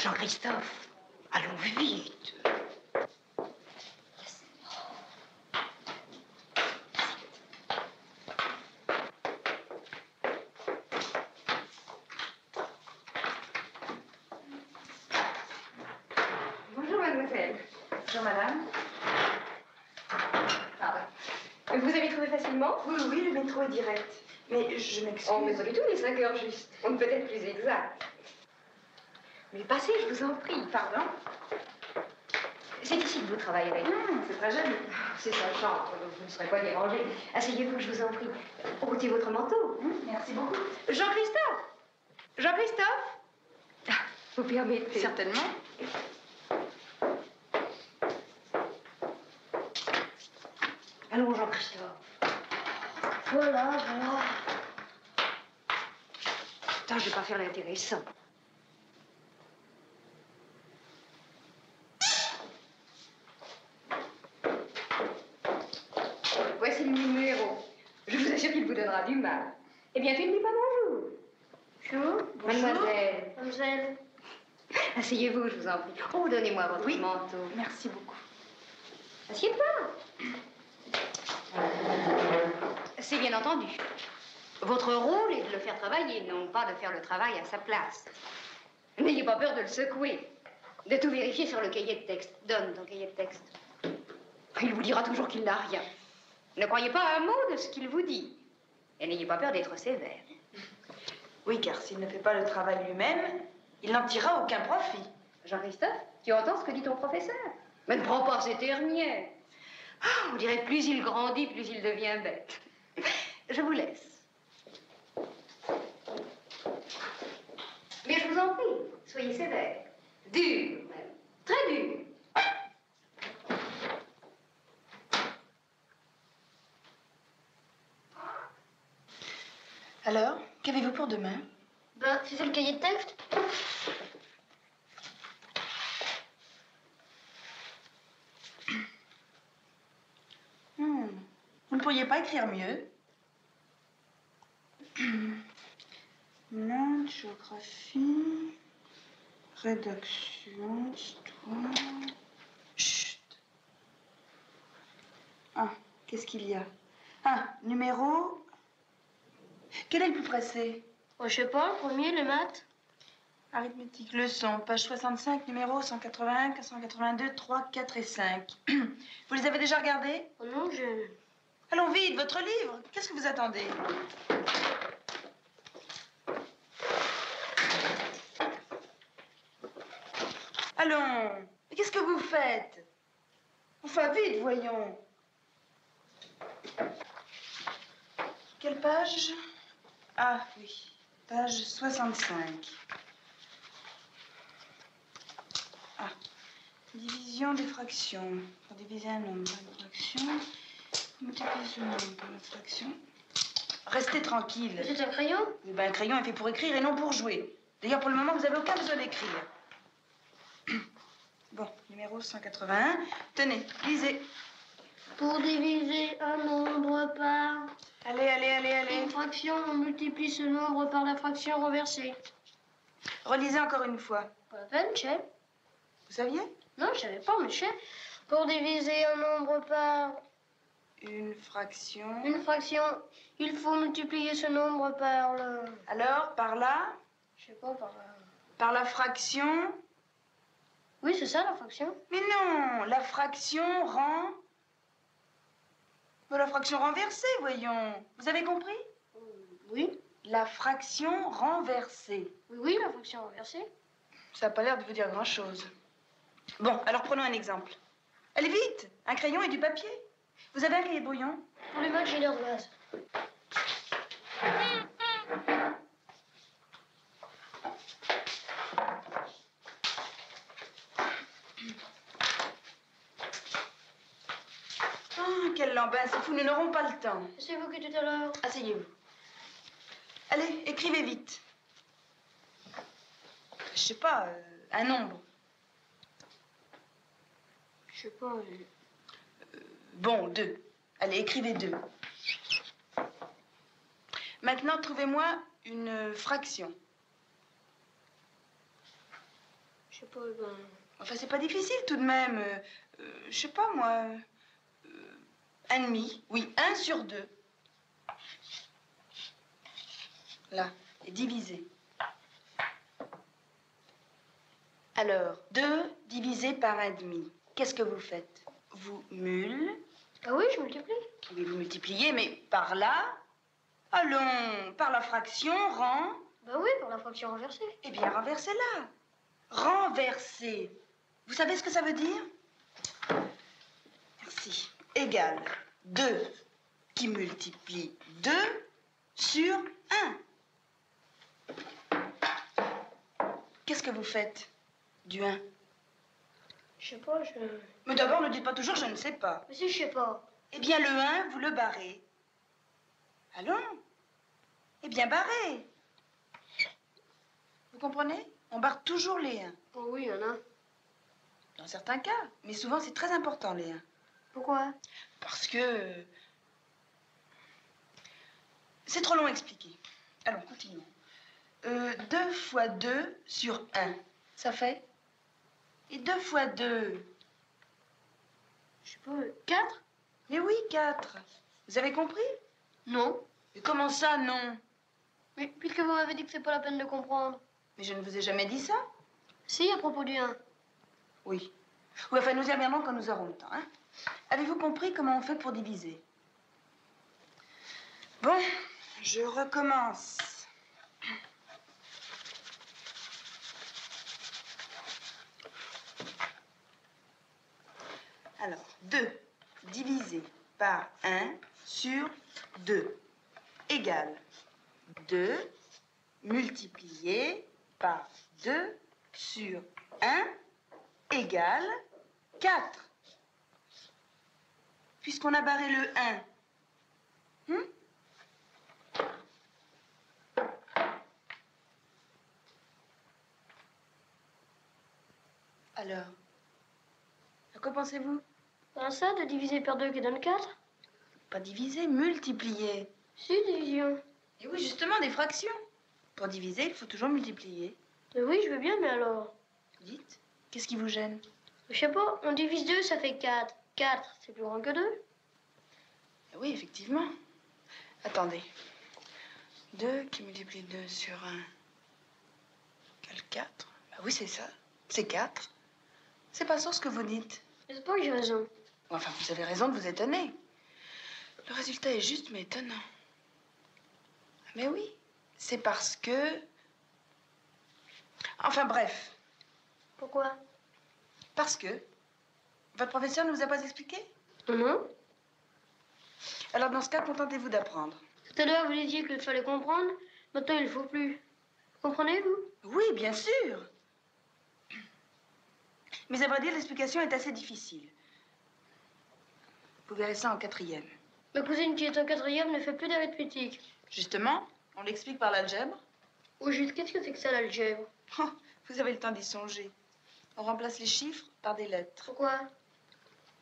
Jean-Christophe, allons vite. Bonjour, mademoiselle. Bonjour, madame. Pardon. Vous avez trouvé facilement? Oui, oui, le métro est direct. Mais je m'excuse. Oh, mais pas du tout, les 5 heures juste. On peut être plus exact. Mais passez, je vous en prie. Pardon? C'est ici que vous travaillerez. C'est très joli. C'est sa chambre, donc vous ne serez pas dérangé. Asseyez-vous, je vous en prie. Ôtez votre manteau. Merci beaucoup. Jean-Christophe! Jean-Christophe! Ah, vous permettez? Certainement. Allons, Jean-Christophe. Voilà. Attends, je vais pas faire l'intéressant. Voici le numéro. Je vous assure qu'il vous donnera du mal. Eh bien, tu ne dis pas bonjour. Bonjour. Mademoiselle. Mademoiselle. Asseyez-vous, je vous en prie. Oh, donnez-moi votre manteau. Merci beaucoup. Assieds-toi. C'est bien entendu. Votre rôle est de le faire travailler, non pas de faire le travail à sa place. N'ayez pas peur de le secouer, de tout vérifier sur le cahier de texte. Donne ton cahier de texte. Il vous dira toujours qu'il n'a rien. Ne croyez pas un mot de ce qu'il vous dit. Et n'ayez pas peur d'être sévère. Oui, car s'il ne fait pas le travail lui-même, il n'en tirera aucun profit. Jean-Christophe, tu entends ce que dit ton professeur? Mais ne prends pas ces terniers. On dirait plus il grandit, plus il devient bête. Je vous laisse. Mais je vous en prie, soyez sévère. Dur, même. Très dur. Alors, qu'avez-vous pour demain? Ben, tu fais le cahier de texte? Vous ne pourriez pas écrire mieux? Maths, géographie, rédaction, histoire... Chut! Ah, qu'est-ce qu'il y a? Ah, numéro... Quel est le plus pressé? Oh, je sais pas, le premier, les maths. Arithmétique, leçon, page 65, numéro 181, 182, 3, 4 et 5. Vous les avez déjà regardés? Oh non, je... Allons vite, votre livre. Qu'est-ce que vous attendez? Allons. Mais qu'est-ce que vous faites? Enfin, vite, voyons. Quelle page? Ah, oui. Page 65. Ah. Division des fractions. Pour diviser un nombre par une fraction, multiplier ce nombre par la fraction. Restez tranquille. C'est un crayon? Eh ben, un crayon est fait pour écrire et non pour jouer. D'ailleurs, pour le moment, vous n'avez aucun besoin d'écrire. Bon, numéro 181. Tenez, lisez. Pour diviser un nombre par Allez. une fraction, on multiplie ce nombre par la fraction renversée. Relisez encore une fois. Pas la peine, je sais. Vous saviez? Non, je savais pas, mais je sais. Pour diviser un nombre par Une fraction. une fraction, il faut multiplier ce nombre par le... Alors, par là, Je sais pas, par la... par la fraction. Oui, c'est ça, la fraction. Mais non, la fraction rend... La fraction renversée, voyons. Vous avez compris? Oui. La fraction renversée. Oui, la fraction renversée. Ça n'a pas l'air de vous dire grand-chose. Bon, alors prenons un exemple. Allez vite, un crayon et du papier. Vous avez un cahier brouillon? Pour les maths, j'ai l'air de base. Ah, quel lambin, c'est fou, nous n'aurons pas le temps. C'est vous qui tout à l'heure. Asseyez-vous. Allez, écrivez vite. Je sais pas, un nombre. Je sais pas. Bon, 2. Allez, écrivez 2. Maintenant, trouvez-moi une fraction. Je sais pas, ben... Enfin, c'est pas difficile tout de même. Je sais pas, moi. 1,5. Oui, 1 sur 2. Là, et divisé. Alors, 2 divisé par 1,5. Qu'est-ce que vous faites? Vous Ah oui, je multiplie. Oui, vous multipliez, mais par là. Allons, par la fraction, rend. Bah oui, pour la fraction renversée. Eh bien, renversez-la. Renverser. Vous savez ce que ça veut dire? Merci. Égale 2 qui multiplie 2 sur 1. Qu'est-ce que vous faites du 1? Je sais pas, je... Mais d'abord, ne dites pas toujours je ne sais pas. Mais si, je sais pas. Eh bien, le 1, vous le barrez. Allons. Eh bien, barrez. Vous comprenez? On barre toujours les 1. Oh oui, il y en a. Dans certains cas. Mais souvent, c'est très important, les 1. Pourquoi? Parce que... C'est trop long à expliquer. Allons, continuons. 2 fois 2 sur 1, ça fait? Et 2 fois 2? Je sais pas, 4? Mais oui, 4. Vous avez compris? Non. Mais comment ça, non? Mais puisque vous m'avez dit que c'est pas la peine de comprendre. Mais je ne vous ai jamais dit ça. Si, à propos du 1. Oui. Oui, enfin, nous y reviendrons quand nous aurons le temps, hein. Avez-vous compris comment on fait pour diviser? Bon, je recommence. Alors, 2 divisé par 1 sur 2 égale 2 multiplié par 2 sur 1 égale 4. Puisqu'on a barré le 1. Alors, à quoi pensez-vous? Ben ça, de diviser par 2 qui donne 4? Pas diviser, multiplier. Si, division. Et oui, justement, des fractions. Pour diviser, il faut toujours multiplier. Mais oui, je veux bien, mais alors... Dites, qu'est-ce qui vous gêne? Je sais pas, on divise 2, ça fait 4. 4, c'est plus grand que 2. Oui, effectivement. Attendez. 2 qui multiplie 2 sur 1 égale 4. Bah oui, c'est ça. C'est 4. C'est pas ça ce que vous dites. N'est-ce pas que j'ai raison? Enfin, vous avez raison de vous étonner. Le résultat est juste, mais étonnant. Mais oui, c'est parce que... Enfin, bref. Pourquoi? Parce que... Votre professeur ne vous a pas expliqué? Non. Alors, dans ce cas, contentez-vous d'apprendre. Tout à l'heure, vous disiez qu'il fallait comprendre. Maintenant, il ne faut plus. Vous comprenez, vous? Oui, bien sûr. Mais à vrai dire, l'explication est assez difficile. Vous verrez ça en 4e. Ma cousine qui est en 4e ne fait plus d'arithmétique. Justement, on l'explique par l'algèbre. Au juste, qu'est-ce que c'est que ça, l'algèbre? Oh, vous avez le temps d'y songer. On remplace les chiffres par des lettres. Pourquoi?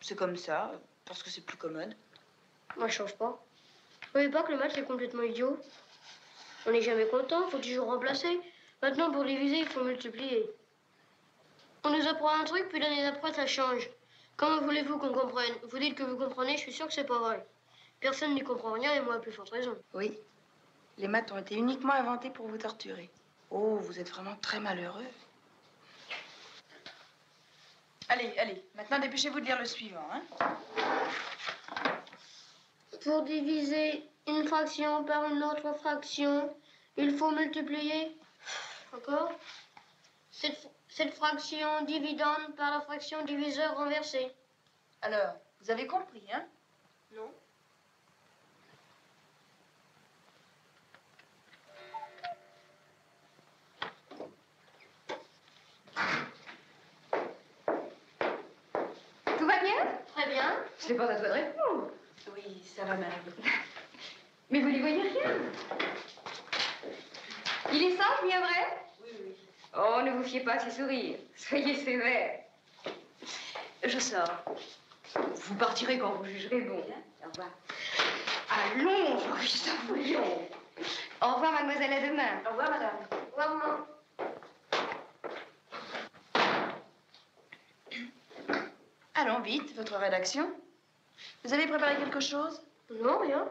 C'est comme ça, parce que c'est plus commode. Moi, je change pas. Vous voyez pas que le maths, c'est complètement idiot? On n'est jamais content, faut toujours remplacer. Maintenant, pour diviser, il faut multiplier. On nous apprend un truc, puis l'année d'après, ça change. Comment voulez-vous qu'on comprenne? Vous dites que vous comprenez, je suis sûre que c'est pas vrai. Personne n'y comprend rien, et moi, à plus forte raison. Oui, les maths ont été uniquement inventés pour vous torturer. Oh, vous êtes vraiment très malheureux. Allez, allez, maintenant dépêchez-vous de lire le suivant, hein. Pour diviser une fraction par une autre fraction, il faut multiplier... Encore? Cette fraction dividende par la fraction diviseur renversée. Alors, vous avez compris, hein? Non. Tout va bien? Très bien. C'est pas à toi de répondre. Oui, ça va, madame. Mais vous n'y voyez rien. Il est sage, bien vrai? Oui, oui. Oh, ne vous fiez pas à ses sourires. Soyez sévère. Je sors. Vous partirez quand vous jugerez bon. Au revoir. Allons, Jean-Christophe, voyons. Au revoir, mademoiselle, à demain. Au revoir, madame. Au revoir, maman. Allons vite, votre rédaction. Vous avez préparé quelque chose? Non, rien.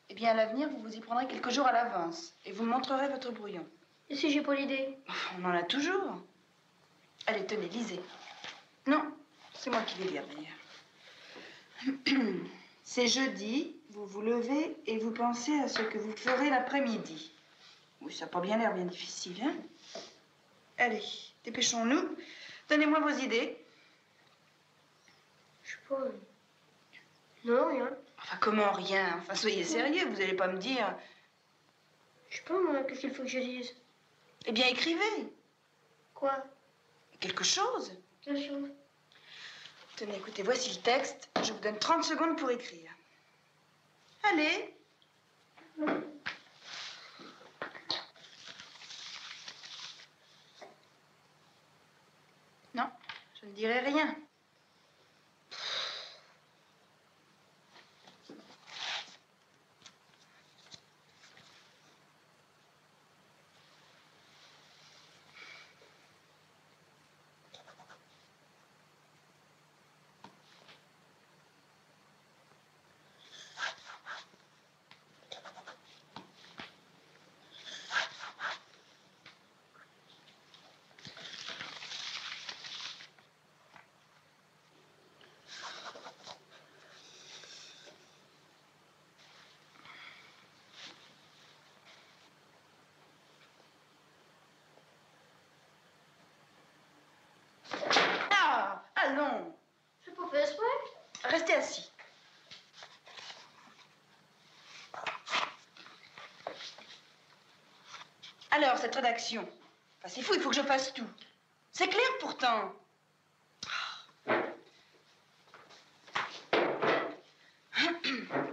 Eh bien, à l'avenir, vous vous y prendrez quelques jours à l'avance et vous me montrerez votre brouillon. Et si j'ai pas l'idée? On en a toujours. Allez, tenez, lisez. Non, c'est moi qui vais lire, d'ailleurs. C'est jeudi, vous vous levez et vous pensez à ce que vous ferez l'après-midi. Oui, ça n'a pas bien l'air bien difficile, hein? Allez, dépêchons-nous. Donnez-moi vos idées. Je sais pas. Non, rien. Enfin, comment rien? Enfin, soyez sérieux, vous n'allez pas me dire... Je sais pas, moi, qu'est-ce qu'il faut que je dise? Eh bien, écrivez. Quoi? Quelque chose. Quelle chose? Tenez, écoutez, voici le texte. Je vous donne 30 secondes pour écrire. Allez. Non, je ne dirai rien. Ah, allons. C'est pas fait exprès. Restez assis. Alors, cette rédaction. Enfin, c'est fou, il faut que je fasse tout. C'est clair pourtant.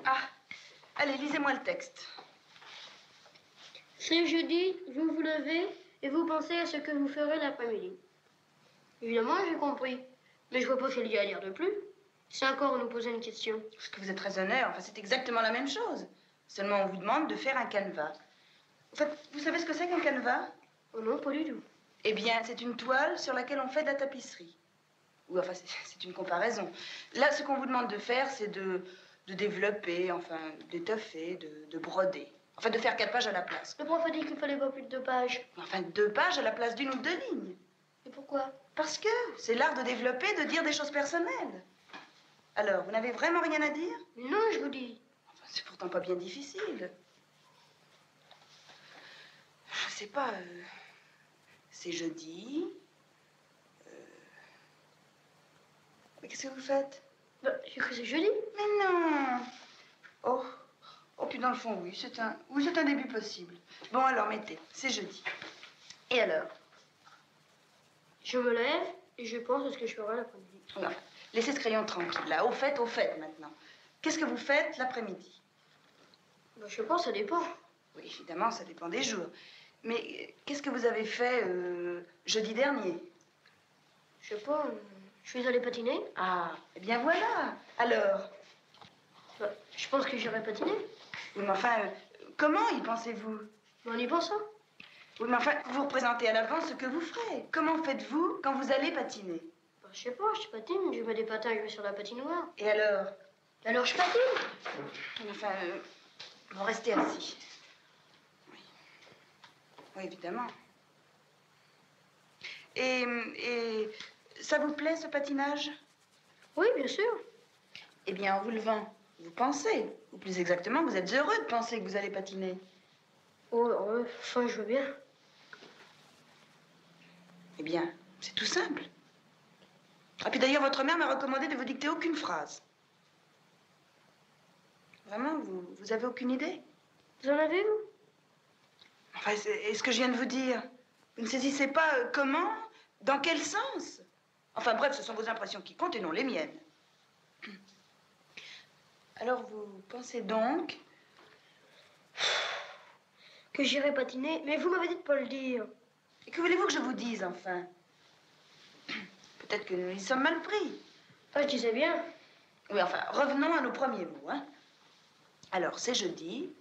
Ah, allez, lisez-moi le texte. C'est jeudi, vous vous levez et vous pensez à ce que vous ferez l'après-midi. Évidemment, j'ai compris. Mais je vois pas ce qu'il y a à dire de plus. C'est encore nous poser une question. Parce que vous êtes raisonneur. Enfin, c'est exactement la même chose. Seulement, on vous demande de faire un canevas. En fait, vous savez ce que c'est qu'un canevas? Oh non, pas du tout. Eh bien, c'est une toile sur laquelle on fait de la tapisserie. Ou enfin, c'est une comparaison. Là, ce qu'on vous demande de faire, c'est de développer, enfin, d'étoffer, de broder. Enfin, de faire 4 pages à la place. Le prof a dit qu'il fallait pas plus de 2 pages. Enfin, 2 pages à la place d'une ou 2 lignes. Et pourquoi? Parce que c'est l'art de développer, de dire des choses personnelles. Alors, vous n'avez vraiment rien à dire? Mais non, je vous dis. Enfin, c'est pourtant pas bien difficile. Je sais pas, c'est jeudi. Mais qu'est-ce que vous faites? Bah, j'ai cru que c'est jeudi. Mais non. Oh, puis dans le fond, oui, c'est un début possible. Bon, alors, mettez, c'est jeudi. Et alors? Je me lève et je pense à ce que je ferai l'après-midi. Enfin, laissez ce crayon tranquille, là. Au fait, maintenant. Qu'est-ce que vous faites l'après-midi? Bah, je sais pas, ça dépend. Oui, évidemment, ça dépend des jours. Mais qu'est-ce que vous avez fait jeudi dernier? Je sais pas, je suis allée patiner. Ah, eh bien voilà. Alors? Bah, je pense que j'irai patiner. Oui, mais enfin, comment y pensez-vous? Mais en y pensant. Oui, mais enfin, vous représentez à l'avance ce que vous ferez. Comment faites-vous quand vous allez patiner? Bah, je sais pas, je patine, je mets des patins, je vais sur la patinoire. Et alors? Alors je patine. Mais enfin, vous restez assis. Oui. Oui, évidemment. Et ça vous plaît, ce patinage? Oui, bien sûr. Eh bien, en vous levant, vous pensez, ou plus exactement, vous êtes heureux de penser que vous allez patiner. Oh, ouais, enfin, je veux bien. Eh bien, c'est tout simple. Ah, puis d'ailleurs, votre mère m'a recommandé de vous dicter aucune phrase. Vraiment, vous avez aucune idée? Vous en avez, vous? Enfin, est ce que je viens de vous dire. Vous ne saisissez pas comment? Dans quel sens? Enfin, bref, ce sont vos impressions qui comptent et non les miennes. Alors, vous pensez donc Que j'irai patiner, mais vous m'avez dit de pas le dire. Et que voulez-vous que je vous dise, enfin? Peut-être que nous y sommes mal pris. Ah, je disais bien. Oui, enfin, revenons à nos premiers mots, hein. Alors, c'est jeudi,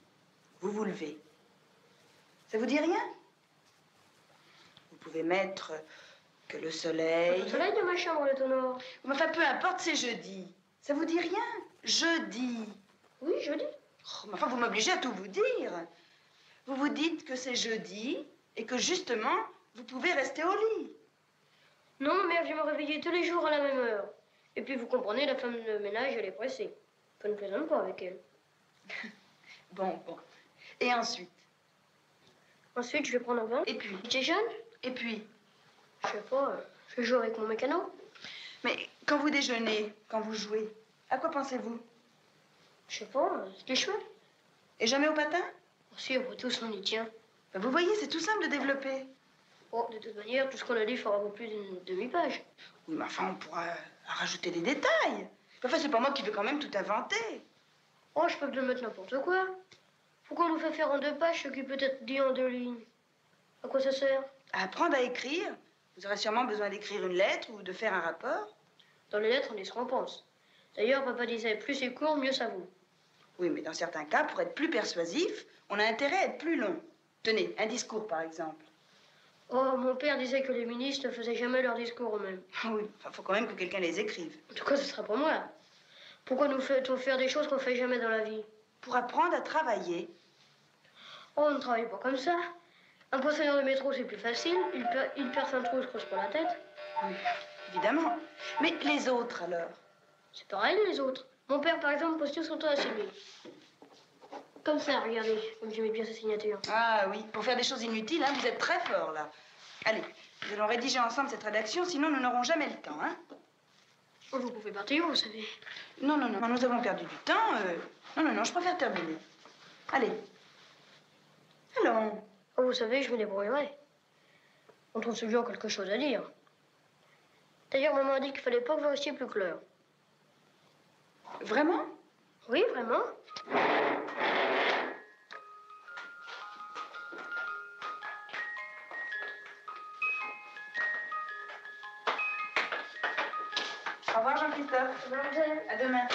vous vous levez. Ça vous dit rien? Vous pouvez mettre Que le soleil... Le soleil de ma chambre, le tout nord. Mais enfin, peu importe, c'est jeudi. Ça vous dit rien? Jeudi. Oui, jeudi. Oh, mais enfin, vous m'obligez à tout vous dire. Vous vous dites que c'est jeudi et que justement, vous pouvez rester au lit. Non, ma mère vient me réveiller tous les jours à la même heure. Et puis, vous comprenez, la femme de ménage, elle est pressée. Je ne plaisante pas avec elle. Bon. Et ensuite? Ensuite, je vais prendre un bain. Et puis? Tu es jeune? Et puis? Je sais pas, je joue avec mon mécano. Mais quand vous déjeunez, quand vous jouez, à quoi pensez-vous? Je sais pas, c'est chouette. Et jamais au patin? Si, après tout, on y tient. Ben, vous voyez, c'est tout simple de développer. Oh, de toute manière, tout ce qu'on a dit fera pas plus d'une demi-page. Oui, mais enfin, on pourra rajouter des détails. Enfin, c'est pas moi qui vais quand même tout inventer. Oh, je peux te mettre n'importe quoi. Pourquoi on nous fait faire en 2 pages ce qui peut être dit en 2 lignes? À quoi ça sert? À apprendre à écrire. Vous aurez sûrement besoin d'écrire une lettre ou de faire un rapport. Dans les lettres, on est ce qu'on pense. D'ailleurs, papa disait, plus c'est court, mieux ça vaut. Oui, mais dans certains cas, pour être plus persuasif, on a intérêt à être plus long. Tenez, un discours, par exemple. Oh, mon père disait que les ministres ne faisaient jamais leurs discours eux-mêmes. Oui, enfin, faut quand même que quelqu'un les écrive. En tout cas, ce sera pour moi. Pourquoi nous fait-on faire des choses qu'on fait jamais dans la vie? Pour apprendre à travailler. Oh, on ne travaille pas comme ça. Un poissonneur de métro, c'est plus facile. Il perce un trou, il se creuse pas la tête. Oui, évidemment. Mais les autres, alors? C'est pareil, les autres. Mon père, par exemple, pose tout son temps à signer. Comme ça, regardez, comme j'aimais bien sa signature. Ah oui, pour faire des choses inutiles, hein, vous êtes très fort, là. Allez, nous allons rédiger ensemble cette rédaction, sinon nous n'aurons jamais le temps, hein. Oh, vous pouvez partir, vous savez. Non, nous avons perdu du temps. Non, je préfère terminer. Allez. Allons. Oh, vous savez, je me débrouillerai. On trouve toujours quelque chose à dire. D'ailleurs, maman a dit qu'il fallait pas que vous restiez plus que l'heure. Vraiment? Oui, vraiment. Au revoir, Jean-Christophe. Mademoiselle. À demain.